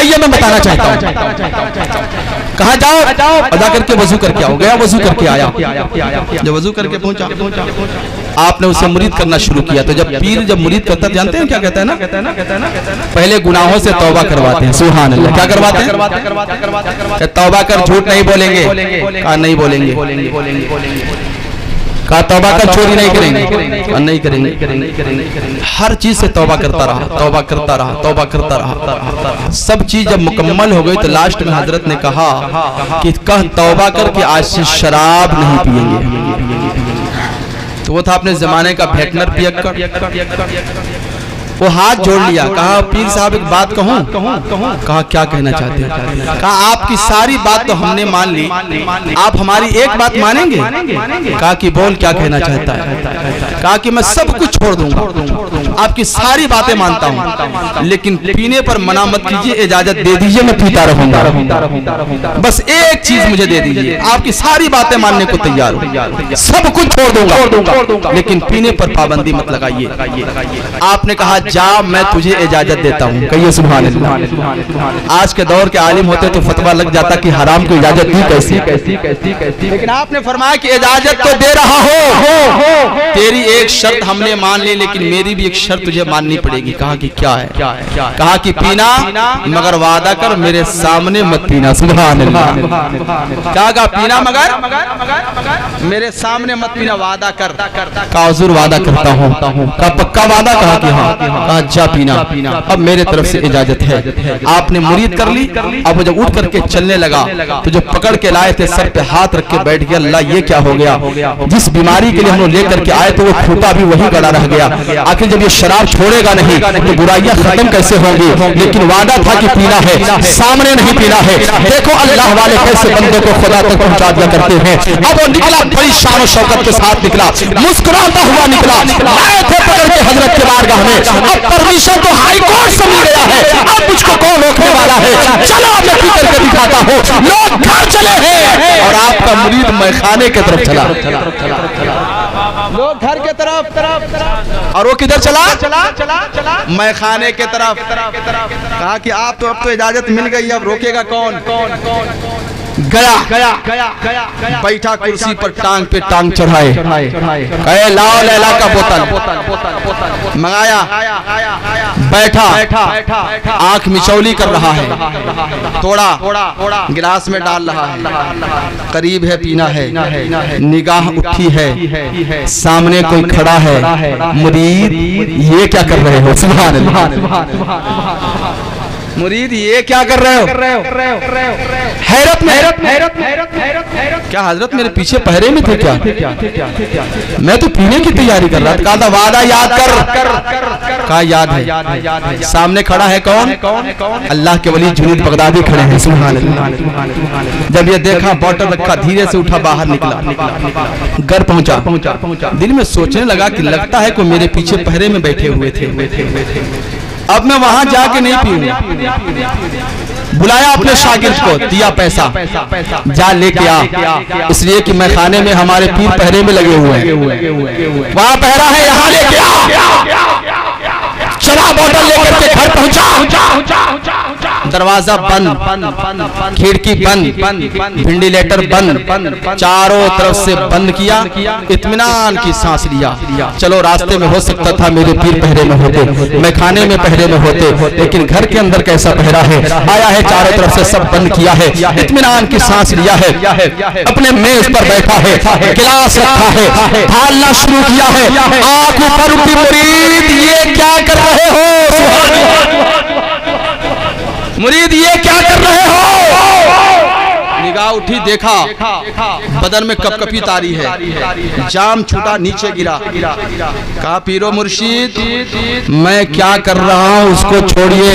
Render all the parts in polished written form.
آئیے میں بتانا چاہتا ہوں. کہا جاؤ ادا کر کے وضو کر کے آؤ. گیا وضو کر کے آیا. جب وضو کر کے پہنچا آپ نے اسے مرید کرنا شروع کیا. تو جب پیر جب مرید کرتا ہے جانتے ہیں کیا کہتا ہے نا, پہلے گناہوں سے توبہ کرواتے ہیں. سبحان اللہ. کیا کرواتے ہیں؟ توبہ کر, جھوٹ نہیں بولیں گے. کہا نہیں بولیں گے. کہا توبہ کر, چوری نہیں کریں گے. کہا نہیں کریں گے. ہر چیز سے توبہ کرتا رہا, توبہ کرتا رہا, توبہ کرتا رہا. سب چیز جب مکمل ہو گئی تو لاسٹ میں حضرت نے کہا کہ کہہ توبہ کر کے آج سے شراب نہیں پیئیں گے. تو وہ تھا اپنے زمانے کا بھیٹنر پیکر. وہ ہاتھ جوڑ لیا. کہا پیر صاحب ایک بات کہوں. کہا کیا کہنا چاہتے ہیں؟ کہا آپ کی ساری بات تو ہم نے مان لی, آپ ہماری ایک بات مانیں گے؟ کہا کہ بول کیا کہنا چاہتا ہے؟ کہا کہ میں سب کچھ چھوڑ دوں گا, آپ کی ساری باتیں مانتا ہوں, لیکن پینے پر منع مت کیجیے, اجازت دے دیجیے میں پیتا رہوں گا. بس ایک چیز مجھے دے دیجیے, آپ کی ساری باتیں ماننے کو تیار ہوں, سب کچھ چھوڑ دوں گا, لیکن پینے پر پابندی مت لگائیے. آپ نے کہا جا میں تجھے اجازت دیتا ہوں. کہیے سبحان اللہ. آج کے دور کے عالم ہوتے تو فتویٰ لگ جاتا کہ حرام کو اجازت دی کیسی, لیکن آپ نے فرمایا کہ اجازت تو دے رہا ہو, تیری ایک شرط ہم نے مان لی, لیکن میری بھی ایک شرط تجھے ماننی پڑے گی. کہا کہ کیا ہے؟ کہا کہ پینا مگر وعدہ کر میرے سامنے مت پینا. سبحان اللہ. کہا کہ پینا مگر میرے سامنے مت پینا, وعدہ کر. کہا حضور وعدہ کرتا ہوں. کہا پکا وعدہ؟ کہا کہ ہاں. کہا جا پینا, اب میرے طرف سے اجازت ہے. آپ نے مرید کر لی. اب جب اٹھ کر کے چلنے لگا تو جو پکڑ کے لائے تھے سر پہ ہاتھ رکھ کے بیٹھ گیا. اللہ یہ کیا ہو گیا, جس بیماری کے لیے ہم لے کر کے آئے تو وہ کھوٹا بھی وہی گڑا رہ گیا. آخر جب یہ شراب چھوڑے گا نہیں تو برائیاں ختم کیسے ہوں گی؟ لیکن وعدہ تھا کہ پینا ہے, سامنے نہیں پینا ہے. دیکھو اللہ والے کیسے بندے کو خدا تک پہنچا دیا کرتے ہیں. اب وہ نکلا, بڑی شان و شوکت کے ساتھ نکلا, مسکراتا ہوا نکلا. لائے تھے پکڑ کے حضرت کے بارگاہ میں. اب پرمیشن تو ہائی کورٹ سے مل گیا ہے, اب مجھ کو کون روکنے والا ہے؟ چلو میں پی کر کے دکھاتا ہوں. لوگ گھر چلے ہیں اور آپ کا مرید میخانے کی طرف چلا. لوگ گھر کے طرف, اور وہ کدھر چلا؟ میخانے کے طرف. کہا کہ آپ تو اب تو اجازت مل گئی, اب روکے گا کون؟ گیا بیٹھا کرسی پر, ٹانگ پہ ٹانگ چڑھائے. کہے لاؤ لیلا کا بوتل. منگایا, بیٹھا, آنکھ مچولی کر رہا ہے, توڑا گلاس میں ڈال رہا ہے. قریب ہے, پینا ہے. نگاہ اٹھی ہے, سامنے کوئی کھڑا ہے. مرید یہ کیا کر رہے ہو؟ سبحان اللہ. مرید یہ کیا کر رہے ہو؟ حیرت میں. کیا حضرت میرے پیچھے پہرے میں تھے کیا؟ میں تو پینے کی تیاری کر رہا تھا. کہا وعدہ یاد کر. کہا یاد ہے. سامنے کھڑا ہے کون؟ اللہ کے ولی جنید بغدادی کھڑے ہیں. سبحان اللہ. جب یہ دیکھا بوتل رکھا, دھیرے سے اٹھا, باہر نکلا, گھر پہنچا. دل میں سوچنے لگا کہ لگتا ہے کہ میرے پیچھے پہرے میں بیٹھے ہوئے تھے. اب میں وہاں جا کے نہیں پیوں. بلایا اپنے شاگرد کو, دیا پیسہ, جا لے کے آ, اس لیے کہ میں خانے میں ہمارے پیر پہرے میں لگے ہوئے ہیں. وہاں پہرا ہے, یہاں لے کے آ. چلا بوتل لے کر کے گھر پہنچا. دروازہ بند, کھڑکی بند, وینٹیلیٹر بند, چاروں طرف سے بند کیا. اطمینان کی سانس لیا. چلو راستے میں ہو سکتا تھا میرے پیر پہرے میں ہوتے, میں کھانے میں پہرے میں ہوتے, لیکن گھر کے اندر کیسا پہرا ہے؟ آیا ہے, چاروں طرف سے سب بند کیا ہے. اطمینان کی سانس لیا ہے. اپنے میز پر بیٹھا ہے, گلاس رکھا ہے, ڈھالنا شروع کیا ہے. آنکھ اوپر اٹھی, مرید یہ کیا کر رہے ہو؟ مرید یہ کیا کر رہے ہو؟ نگاہ اٹھی, دیکھا بدن میں کپ کپی تاری ہے, جام چھوٹا نیچے گرا. کہا پیرو مرشید میں کیا کر رہا ہوں اس کو چھوڑیے,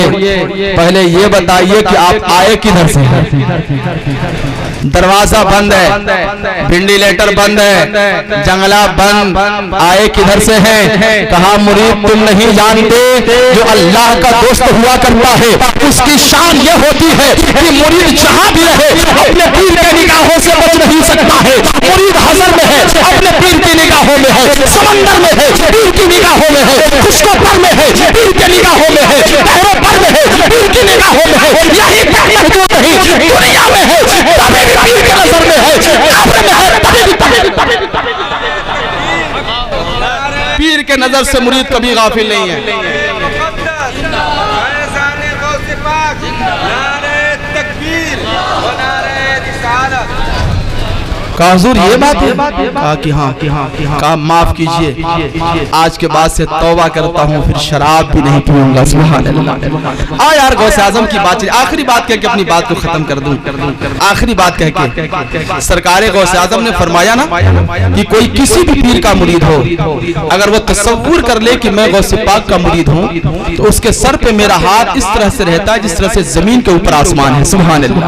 پہلے یہ بتائیے کہ آپ آئے کدھر سے ہیں؟ دروازہ بند ہے, وینٹیلیٹر بند ہے, جنگلہ بند, آئے کدھر سے ہیں؟ کہا مرید تم نہیں جانتے, جو اللہ کا دوست ہوا کرتا ہے اس کی شان یہ ہوتی ہے کہ مرید جہاں بھی رہے اپنے پیر کے نگاہوں سے بچ نہیں سکتا ہے. مرید حضر میں ہے, اپنے پیر کی نگاہوں میں ہے, سمندر میں ہے, پیر کی نگاہوں میں ہے, خشکو پر میں ہے, پیر کے نگاہوں میں ہے, بحروں پر میں ہے, پیر کی نگاہوں میں ہے. نظر سے مرید کبھی غافل نہیں ہے. کہا حضور یہ بات ہے؟ کہا کہ ہاں. کہا معاف کیجئے، آج کے بعد سے توبہ کرتا ہوں، پھر شراب بھی نہیں پیوں گا. سبحان اللہ. یار غوث اعظم کی بات چلی، آخری بات کہہ کے اپنی بات کو ختم کر دوں. آخری بات کہہ کے سرکار غوث اعظم نے فرمایا نا کہ کوئی کسی بھی پیر کا مرید ہو، اگر وہ تصور کر لے کہ میں غوث پاک کا مرید ہوں تو اس کے سر پہ میرا ہاتھ اس طرح سے رہتا ہے جس طرح سے زمین کے اوپر آسمان ہے. سبحان اللہ.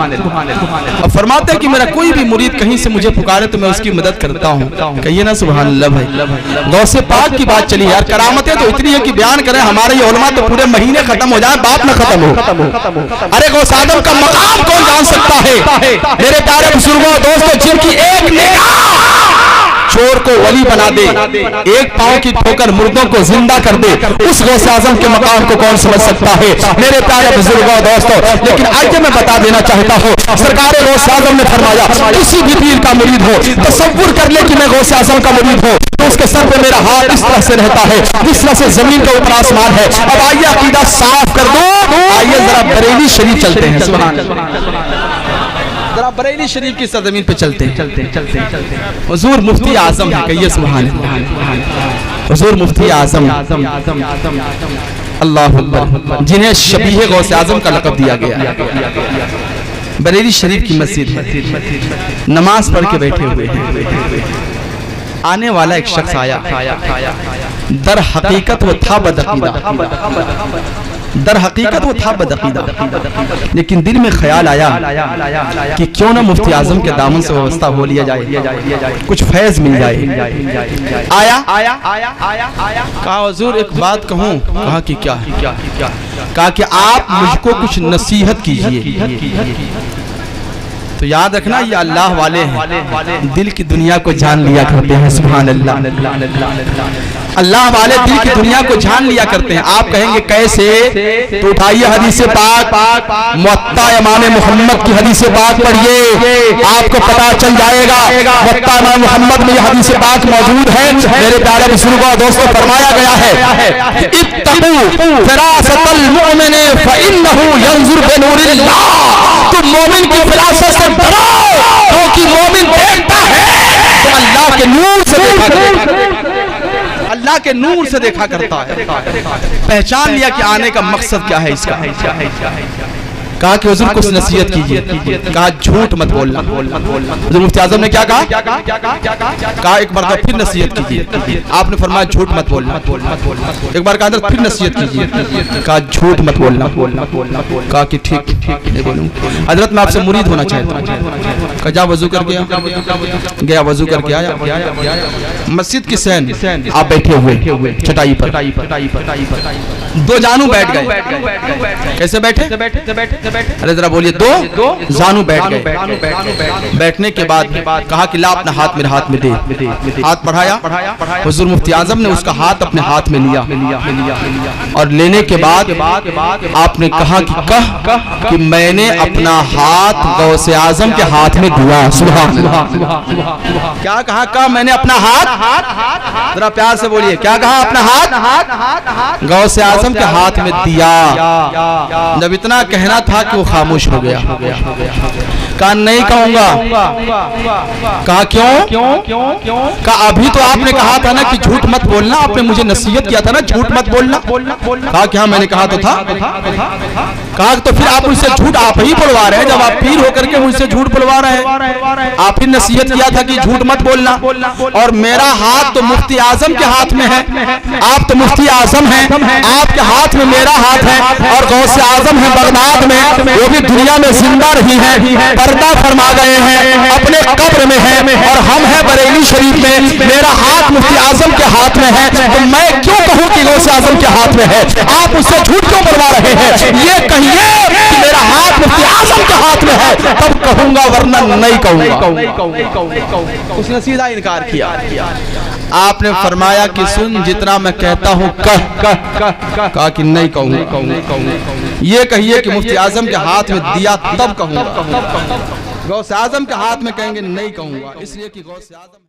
اور فرماتے ہیں کہ میرا کوئی بھی مرید کہیں سے مجھے پکارے تو میں اس کی مدد کرتا ہوں. کہیے نا سبحان اللہ بھائی. غوث پاک کی بات چلی یار، کرامتیں تو اتنی ہے کہ بیان کریں ہمارے یہ علماء تو پورے مہینے ختم ہو جائے، بات نہ ختم ہو. ارے غوث اعظم کا مقام کون جان سکتا ہے؟ میرے پیارے بزرگوں دوستوں، جن کی ایک نگاہ چور کو ولی بنا دے، ایک پاؤں کی ٹھوکر مردوں کو زندہ کر دے، اس غوث اعظم کے مقام کو کون سمجھ سکتا ہے میرے پیارے بزرگوں دوستوں. لیکن آج میں بتا دینا چاہتا ہوں، سرکار غوث اعظم نے فرمایا کسی بھی پیر کا مرید ہو تصور کر لے کہ میں غوث اعظم کا مرید ہوں تو اس کے سر پہ میرا ہاتھ اس طرح سے رہتا ہے جس طرح سے زمین کے اوپر آسمان ہے. اب آئیے عقیدہ صاف کر دو، آئیے ذرا بریلی شریف چلتے ہیں. سبحان اللہ. ذرا بریلی شریف کی سرزمین پہ چلتے ہیں. حضور مفتی اعظم ہے، کہیے سبحان اللہ. حضور مفتی اعظم اللہ اکبر، جنہیں شبیہ غوث اعظم کا لقب دیا گیا ہے. بریلی شریف کی مسجد ہے، نماز پڑھ کے بیٹھے ہوئے ہیں. آنے والا ایک شخص آیا، در حقیقت وہ تھا بدعقیدہ، در حقیقت وہ تھا بدعقیدہ، لیکن دل میں خیال آیا کہ کیوں نہ مفتی اعظم کے دامن سے وابستہ ہو لیا جائے، کچھ فیض مل جائے. آیا کہا حضور ایک بات کہوں. کہا کہ کیا؟ کہا کہ آپ مجھ کو کچھ نصیحت کیجئے. تو یاد رکھنا یہ اللہ والے ہیں، دل کی دنیا کو جان لیا کرتے ہیں. سبحان اللہ. اللہ والے دل کی دنیا کو جان لیا کرتے ہیں. آپ کہیں گے کیسے؟ تو اٹھائیے حدیث پاک، موطا امام محمد کی حدیث پاک پڑھیے، آپ کو پتا چل جائے گا. موطا امام محمد میں یہ حدیث پاک موجود ہے. میرے پیارے بزرگوں دوستوں، فرمایا گیا ہے اتقوا فراست المؤمن فانه ينظر بنور اللہ. تم مومن کی فراست سے ڈرو کیونکہ مومن دیکھتا ہے تو اللہ کے نور سے دیکھا کرتا ہے، اللہ کے نور سے دیکھا کرتا ہے. پہچان لیا کہ آنے کا مقصد کیا ہے اس کا. کہا کہ حضور کچھ نصیحت کیجئے. کہا جھوٹ مت بولنا. حضور مفتی اعظم نے کیا کہا؟ کہا ایک بار پھر نصیحت کیجئے. آپ نے فرمایا جھوٹ مت بولنا. ایک بار کہا پھر نصیحت کیجئے. کہا جھوٹ مت بولنا. کہا کہ ٹھیک نہیں بولوں. حضرت میں آپ سے مرید ہونا چاہتا ہوں. کہا جا وضو کر گیا، وضو کر کے آیا. مسجد کی سین آپ بیٹھے ہوئے چٹائی پر، دو جانو بیٹھ گئے. کیسے بیٹھے؟ ارے ذرا بولیے. دو زانو بیٹھ گئے. بیٹھنے کے بعد کہا کہ لا اپنا ہاتھ میرے ہاتھ میں دے. ہاتھ بڑھایا. حضور مفتی اعظم نے اس کا ہاتھ اپنے ہاتھ میں لیا اور لینے کے بعد آپ نے کہا کہ میں نے اپنا ہاتھ غوث اعظم کے ہاتھ میں دیا. سبحان اللہ. کیا کہا؟ کہا میں نے اپنا ہاتھ، ذرا پیار سے بولیے، کیا کہا؟ اپنا ہاتھ غوث اعظم کے ہاتھ میں دیا. جب اتنا کہنا تھا کہ وہ خاموش ہو گیا. کہا نہیں کہوں گا. کہا کیوں؟ کہا ابھی تو آپ نے کہا تھا نا کہ جھوٹ مت بولنا، آپ نے مجھے نصیحت کیا تھا نا جھوٹ مت بولنا. کہا کہ ہاں میں نے کہا تو تھا. کہا تو پھر آپ مجھ سے جھوٹ آپ ہی بولوا رہے ہیں، جب آپ پیر ہو کر کے مجھ سے جھوٹ بولوا رہے ہیں. آپ ہی نصیحت کیا تھا کہ جھوٹ مت بولنا، اور میرا ہاتھ تو مفتی اعظم کے ہاتھ میں ہے. آپ تو مفتی اعظم ہیں، آپ کے ہاتھ میں میرا ہاتھ ہے. اور غوث اعظم ہے بغداد میں، وہ بھی دنیا میں زندہ رہی ہیں، پردہ فرما گئے ہیں، اپنے قبر میں ہیں، اور ہم ہیں بریلی شریف میں. میرا ہاتھ مفتی اعظم کے ہاتھ میں ہے، تو میں کیوں کہوں کہ غوث اعظم کے ہاتھ میں ہے؟ آپ اس سے جھوٹ کیوں بولوا رہے ہیں؟ یہ کہیے کہ میرا ہاتھ مفتی اعظم کے ہاتھ میں ہے تب کہوں گا، ورنہ نہیں کہوں گا. اس نے سیدھا انکار کیا. آپ نے فرمایا کہ سن جتنا میں کہتا ہوں کہا کہ نہیں کہوں گا. یہ کہیے کہ مفتی اعظم کے ہاتھ میں دیا تب کہوں گا. غوث اعظم کے ہاتھ میں کہیں گے نہیں کہوں گا، اس لیے کہ غوث اعظم